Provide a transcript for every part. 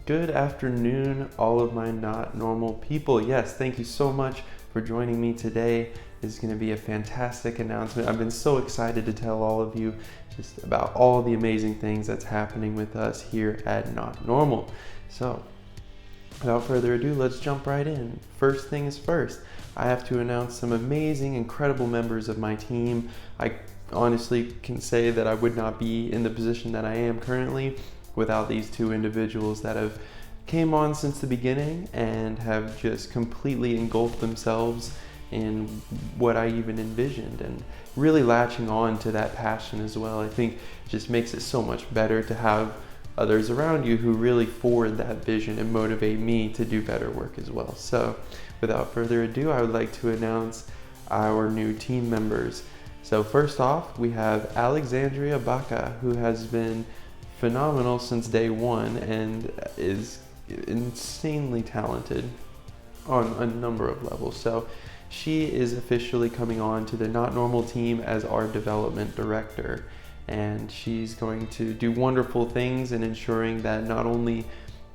Good afternoon, all of my not normal people. Yes, thank you so much for joining me today. This is going to be a fantastic announcement. I've been so excited to tell all of you just about all the amazing things that's happening with us here at Not Normal. So, without further ado, let's jump right in. First things first, I have to announce some amazing, incredible members of my team. I honestly can say that I would not be in the position that I am currently without these two individuals that have came on since the beginning and have just completely engulfed themselves in what I even envisioned, and really latching on to that passion as well. I think it just makes it so much better to have others around you who really forward that vision and motivate me to do better work as well. So without further ado, I would like to announce our new team members. So first off, we have Alexandria Baca, who has been phenomenal since day one and is insanely talented on a number of levels. So she is officially coming on to the Not Normal team as our development director, and she's going to do wonderful things in ensuring that not only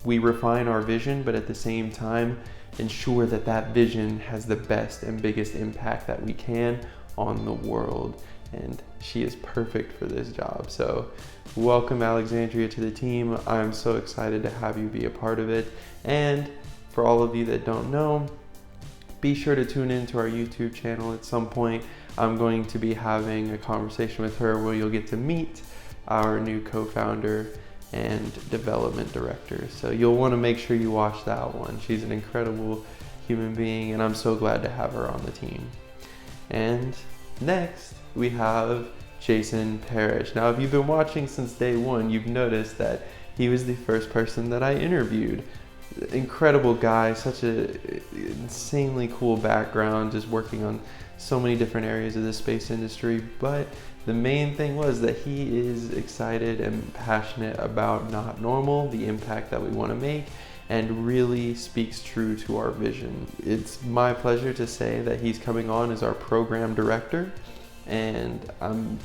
we refine our vision, but at the same time ensure that that vision has the best and biggest impact that we can on the world. And she is perfect for this job. So welcome Alexandria to the team. I'm so excited to have you be a part of it. And for all of you that don't know, be sure to tune into our YouTube channel at some point. I'm going to be having a conversation with her where you'll get to meet our new co-founder and development director. So you'll want to make sure you watch that one. She's an incredible human being, and I'm so glad to have her on the team. And next, we have Jason Parrish. Now, if you've been watching since day one, you've noticed that he was the first person that I interviewed. Incredible guy, such an insanely cool background, just working on so many different areas of the space industry. But the main thing was that he is excited and passionate about Not Normal, the impact that we want to make, and really speaks true to our vision. It's my pleasure to say that he's coming on as our program director, and I'm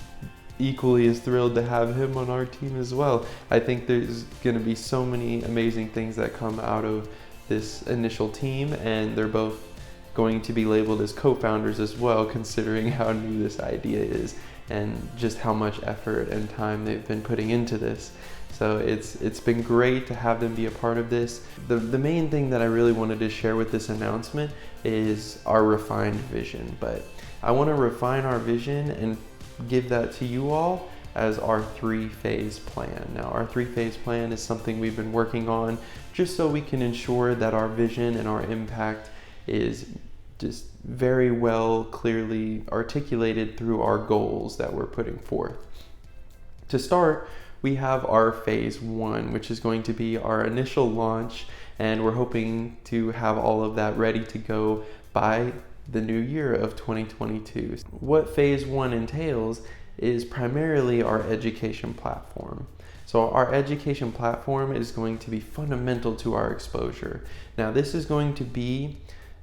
equally as thrilled to have him on our team as well. I think there's going to be so many amazing things that come out of this initial team, and they're both going to be labeled as co-founders as well, considering how new this idea is and just how much effort and time they've been putting into this. So it's been great to have them be a part of this. The main thing that I really wanted to share with this announcement is our refined vision, but I want to refine our vision and give that to you all as our 3-phase plan. Now, our 3-phase plan is something we've been working on just so we can ensure that our vision and our impact is just very well clearly articulated through our goals that we're putting forth. To start, we have our phase 1, which is going to be our initial launch, and we're hoping to have all of that ready to go by the new year of 2022. What phase 1 entails is primarily our education platform. So our education platform is going to be fundamental to our exposure. Now, this is going to be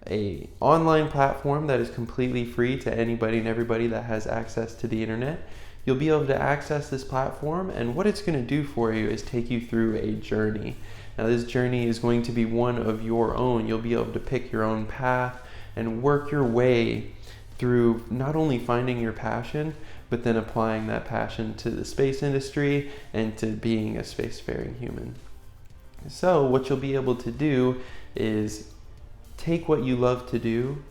an online platform that is completely free to anybody and everybody that has access to the internet. You'll be able to access this platform, and what it's going to do for you is take you through a journey. Now, this journey is going to be one of your own. You'll be able to pick your own path and work your way through not only finding your passion, but then applying that passion to the space industry and to being a spacefaring human. So what you'll be able to do is take what you love to do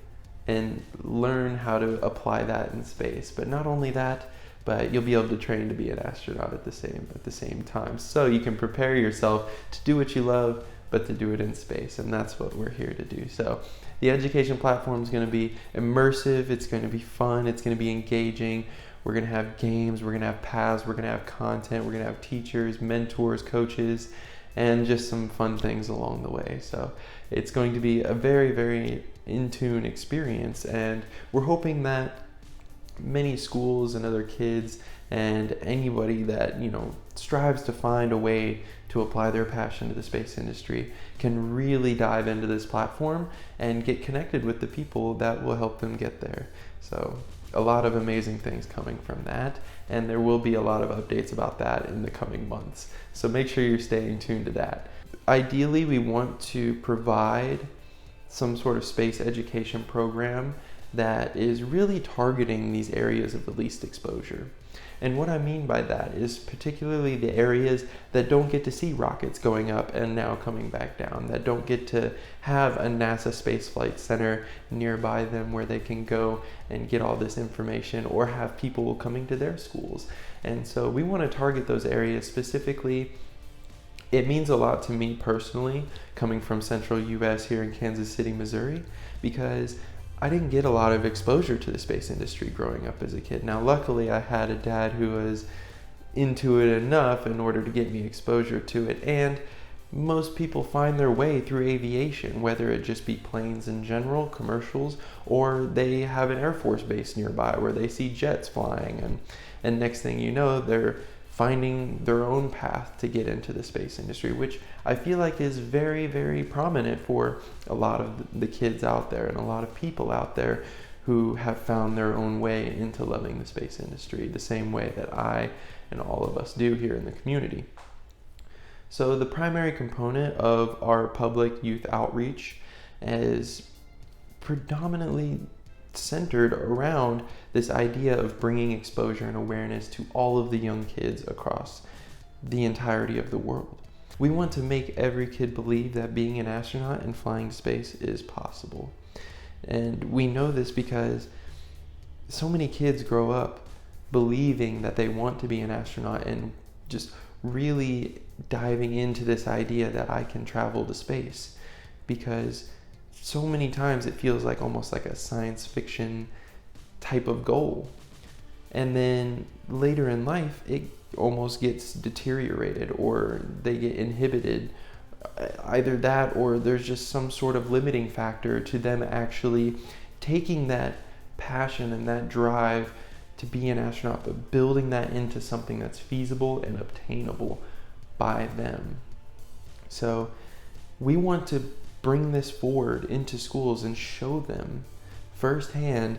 and learn how to apply that in space. But not only that, but you'll be able to train to be an astronaut at the same time. So you can prepare yourself to do what you love, but to do it in space, and that's what we're here to do. So the education platform is going to be immersive, it's going to be fun, it's going to be engaging. We're going to have games, we're going to have paths, we're going to have content, we're going to have teachers, mentors, coaches, and just some fun things along the way. So it's going to be a very, very in-tune experience, and we're hoping that many schools and other kids and anybody that strives to find a way to apply their passion to the space industry can really dive into this platform and get connected with the people that will help them get there. So a lot of amazing things coming from that, and there will be a lot of updates about that in the coming months. So make sure you're staying tuned to that. ideally we want to provide some sort of space education program that is really targeting these areas of the least exposure. And what I mean by that is particularly the areas that don't get to see rockets going up and now coming back down, that don't get to have a NASA Space Flight Center nearby them where they can go and get all this information, or have people coming to their schools. And so we want to target those areas specifically. It means a lot to me personally, coming from central US here in Kansas City, Missouri, because I didn't get a lot of exposure to the space industry growing up as a kid. Now, luckily, I had a dad who was into it enough in order to get me exposure to it. And most people find their way through aviation, whether it just be planes in general, commercials, or they have an Air Force base nearby where they see jets flying. And next thing you know, they're finding their own path to get into the space industry, which I feel like is very, very prominent for a lot of the kids out there and a lot of people out there who have found their own way into loving the space industry, the same way that I and all of us do here in the community. So the primary component of our public youth outreach is predominantly centered around this idea of bringing exposure and awareness to all of the young kids across the entirety of the world. We want to make every kid believe that being an astronaut and flying to space is possible. And we know this because so many kids grow up believing that they want to be an astronaut and just really diving into this idea that I can travel to space, because so many times it feels like almost like a science fiction type of goal. And then later in life, it almost gets deteriorated, or they get inhibited. Either that, or there's just some sort of limiting factor to them actually taking that passion and that drive to be an astronaut, but building that into something that's feasible and obtainable by them. So we want to bring this forward into schools and show them firsthand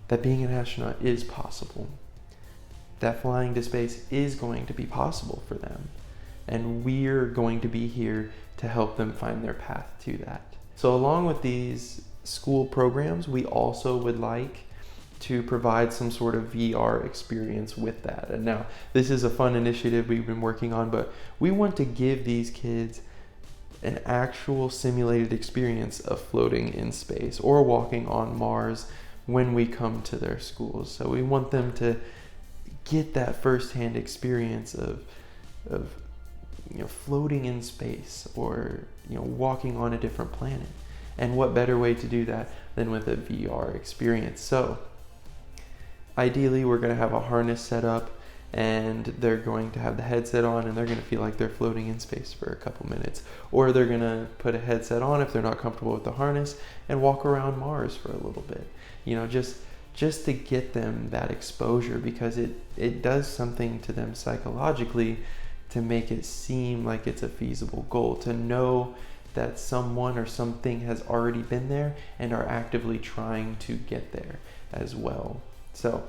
that being an astronaut is possible, that flying to space is going to be possible for them, and we're going to be here to help them find their path to that. So along with these school programs, we also would like to provide some sort of VR experience with that. And now, this is a fun initiative we've been working on, but we want to give these kids an actual simulated experience of floating in space or walking on Mars when we come to their schools. So we want them to get that firsthand experience of floating in space, or walking on a different planet. And what better way to do that than with a VR experience? So ideally, we're going to have a harness set up, and they're going to have the headset on, and they're going to feel like they're floating in space for a couple minutes. Or they're going to put a headset on if they're not comfortable with the harness and walk around Mars for a little bit. Just to get them that exposure, because it does something to them psychologically to make it seem like it's a feasible goal, to know that someone or something has already been there and are actively trying to get there as well. So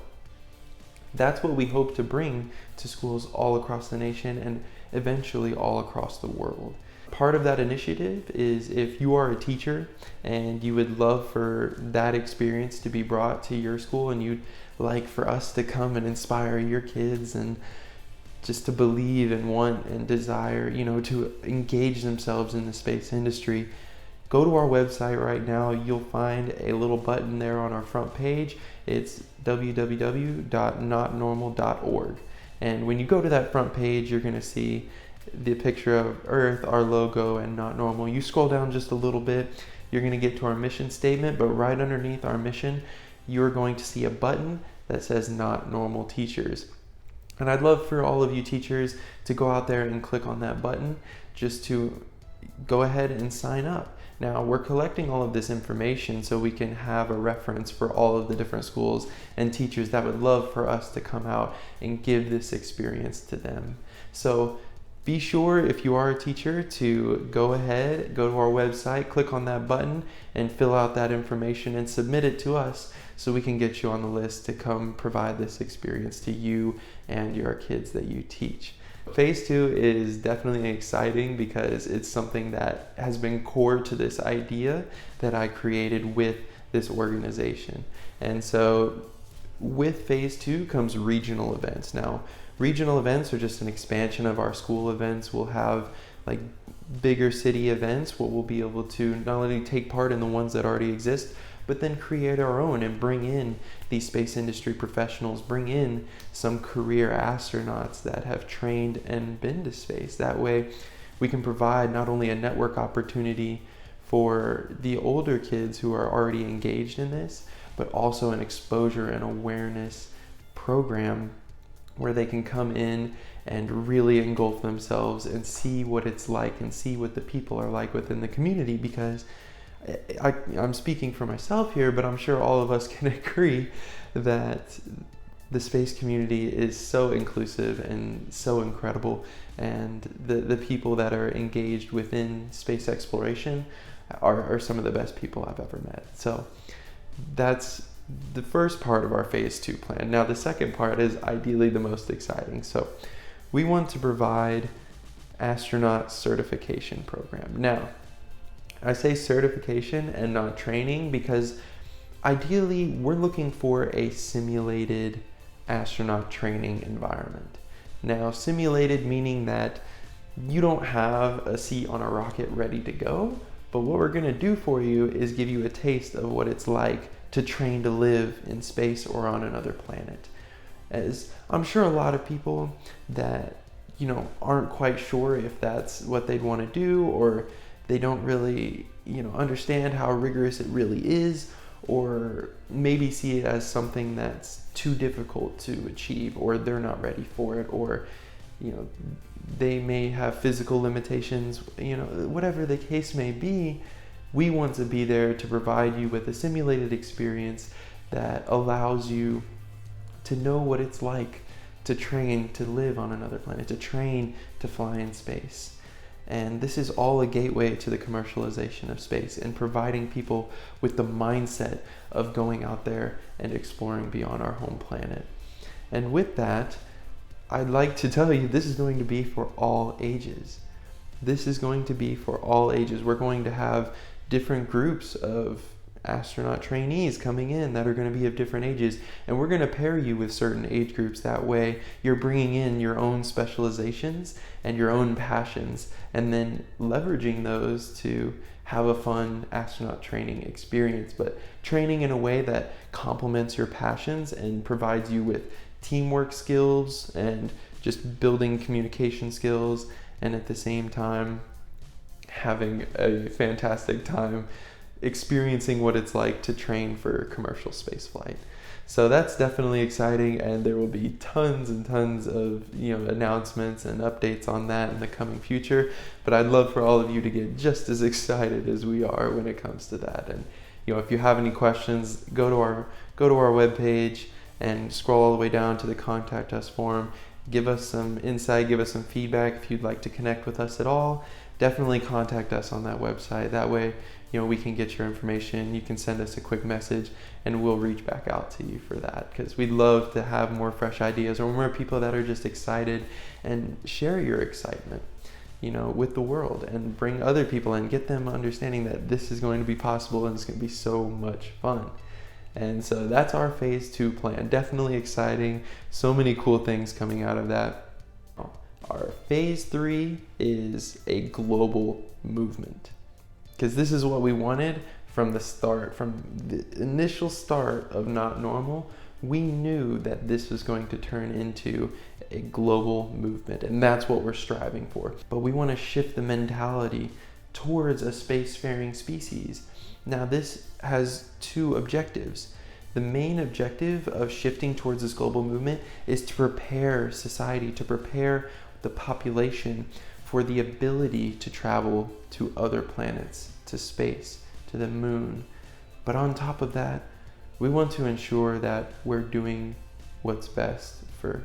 that's what we hope to bring to schools all across the nation and eventually all across the world. Part of that initiative is, if you are a teacher and you would love for that experience to be brought to your school, and you'd like for us to come and inspire your kids and just to believe and want and desire, to engage themselves in the space industry, go to our website right now. You'll find a little button there on our front page. It's www.nautnormal.org. And when you go to that front page, you're going to see the picture of Earth, our logo, and Naut Normal. You scroll down just a little bit, you're going to get to our mission statement, but right underneath our mission, you're going to see a button that says Naut Normal Teachers. And I'd love for all of you teachers to go out there and click on that button just to go ahead and sign up. Now, we're collecting all of this information so we can have a reference for all of the different schools and teachers that would love for us to come out and give this experience to them. So be sure, if you are a teacher, to go ahead, go to our website, click on that button, and fill out that information and submit it to us so we can get you on the list to come provide this experience to you and your kids that you teach. Phase 2 is definitely exciting because it's something that has been core to this idea that I created with this organization. And so with Phase 2 comes regional events. Now, regional events are just an expansion of our school events. We'll have like bigger city events where we'll be able to not only take part in the ones that already exist, but then create our own and bring in these space industry professionals, bring in some career astronauts that have trained and been to space. That way we can provide not only a network opportunity for the older kids who are already engaged in this, but also an exposure and awareness program where they can come in and really engulf themselves and see what it's like and see what the people are like within the community. Because I'm speaking for myself here, but I'm sure all of us can agree that the space community is so inclusive and so incredible, and the people that are engaged within space exploration are some of the best people I've ever met. So that's the first part of our Phase 2 plan. Now the second part is ideally the most exciting. So we want to provide astronaut certification program. Now, I say certification and not training because ideally we're looking for a simulated astronaut training environment. Now, simulated meaning that you don't have a seat on a rocket ready to go, but what we're going to do for you is give you a taste of what it's like to train to live in space or on another planet. As I'm sure a lot of people that, aren't quite sure if that's what they'd want to do, or they don't really, understand how rigorous it really is, or maybe see it as something that's too difficult to achieve, or they're not ready for it, or, they may have physical limitations, whatever the case may be. We want to be there to provide you with a simulated experience that allows you to know what it's like to train to live on another planet, to train to fly in space. And this is all a gateway to the commercialization of space and providing people with the mindset of going out there and exploring beyond our home planet. And with that, I'd like to tell you this is going to be for all ages. This is going to be for all ages. We're going to have different groups of astronaut trainees coming in that are going to be of different ages, and we're going to pair you with certain age groups. That way you're bringing in your own specializations and your own passions, and then leveraging those to have a fun astronaut training experience, but training in a way that complements your passions and provides you with teamwork skills and just building communication skills, and at the same time having a fantastic time experiencing what it's like to train for commercial space flight. So that's definitely exciting, and there will be tons and tons of announcements and updates on that in the coming future. But I'd love for all of you to get just as excited as we are when it comes to that. And if you have any questions, go to our webpage and scroll all the way down to the Contact Us form. Give us some insight, give us some feedback. If you'd like to connect with us at all, definitely contact us on that website. That way, we can get your information. You can send us a quick message and we'll reach back out to you for that, because we'd love to have more fresh ideas or more people that are just excited, and share your excitement, with the world, and bring other people and get them understanding that this is going to be possible and it's going to be so much fun. And so that's our Phase 2 plan. Definitely exciting. So many cool things coming out of that. Our Phase 3 is a global movement, because this is what we wanted from the start, from the initial start of Naut Normal. We knew that this was going to turn into a global movement, and that's what we're striving for. But we want to shift the mentality towards a spacefaring species. Now, this has two objectives. The main objective of shifting towards this global movement is to prepare society, to prepare the population for the ability to travel to other planets, to space, to the moon. But on top of that, we want to ensure that we're doing what's best for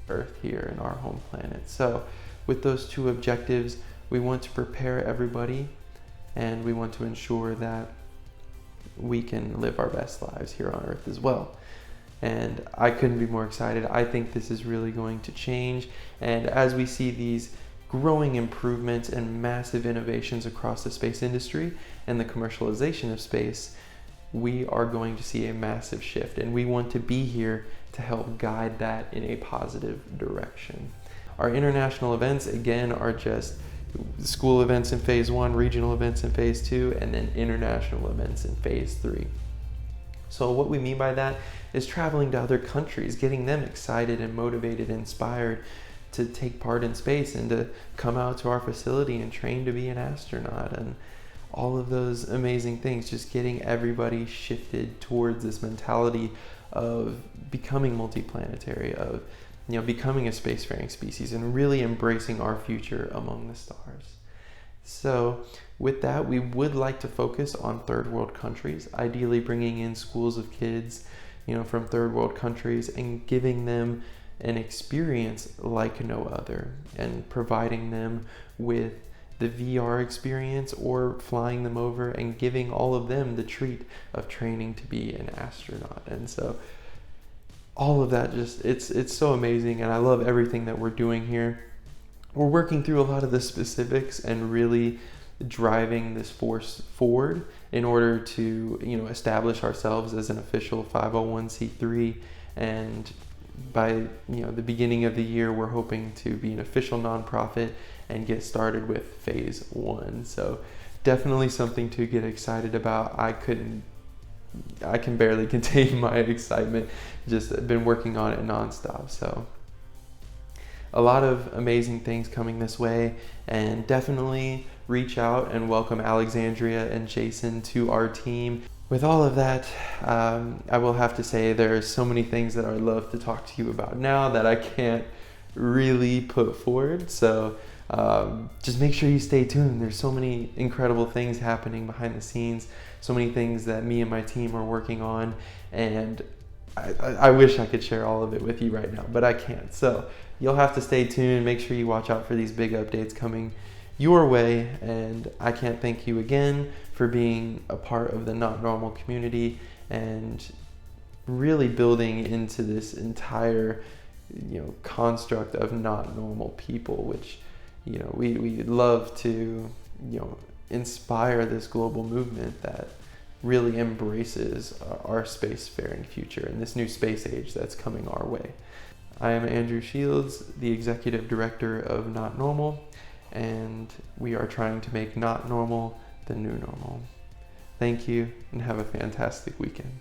Earth here in our home planet. So with those two objectives, we want to prepare everybody, and we want to ensure that we can live our best lives here on Earth as well. And I couldn't be more excited. I think this is really going to change. And as we see these growing improvements and massive innovations across the space industry and the commercialization of space, we are going to see a massive shift, and we want to be here to help guide that in a positive direction. Our international events, again, are just school events in phase 1, regional events in phase 2, and then international events in phase 3. So what we mean by that is traveling to other countries, getting them excited and motivated and inspired to take part in space and to come out to our facility and train to be an astronaut, and all of those amazing things, just getting everybody shifted towards this mentality of becoming multiplanetary, of becoming a spacefaring species and really embracing our future among the stars. So with that, we would like to focus on third world countries, ideally bringing in schools of kids, from third world countries and giving them an experience like no other, and providing them with the VR experience or flying them over and giving all of them the treat of training to be an astronaut. And so all of that, just it's so amazing, and I love everything that we're doing here. We're working through a lot of the specifics and really driving this force forward in order to establish ourselves as an official 501c3, and by the beginning of the year we're hoping to be an official nonprofit and get started with phase 1. So definitely something to get excited about. I can barely contain my excitement. Just been working on it nonstop. So a lot of amazing things coming this way, and definitely reach out and welcome Alexandria and Jason to our team. With all of that, I will have to say there are so many things that I'd love to talk to you about now that I can't really put forward. So just make sure you stay tuned. There's so many incredible things happening behind the scenes, so many things that me and my team are working on, and I wish I could share all of it with you right now, but I can't. So you'll have to stay tuned. Make sure you watch out for these big updates coming your way, and I can't thank you again for being a part of the Naut Normal community and really building into this entire construct of not normal people, which we love to inspire this global movement that really embraces our spacefaring future and this new space age that's coming our way. I am Andrew Shields, the Executive Director of Naut Normal, and we are trying to make Naut Normal the new normal. Thank you, and have a fantastic weekend.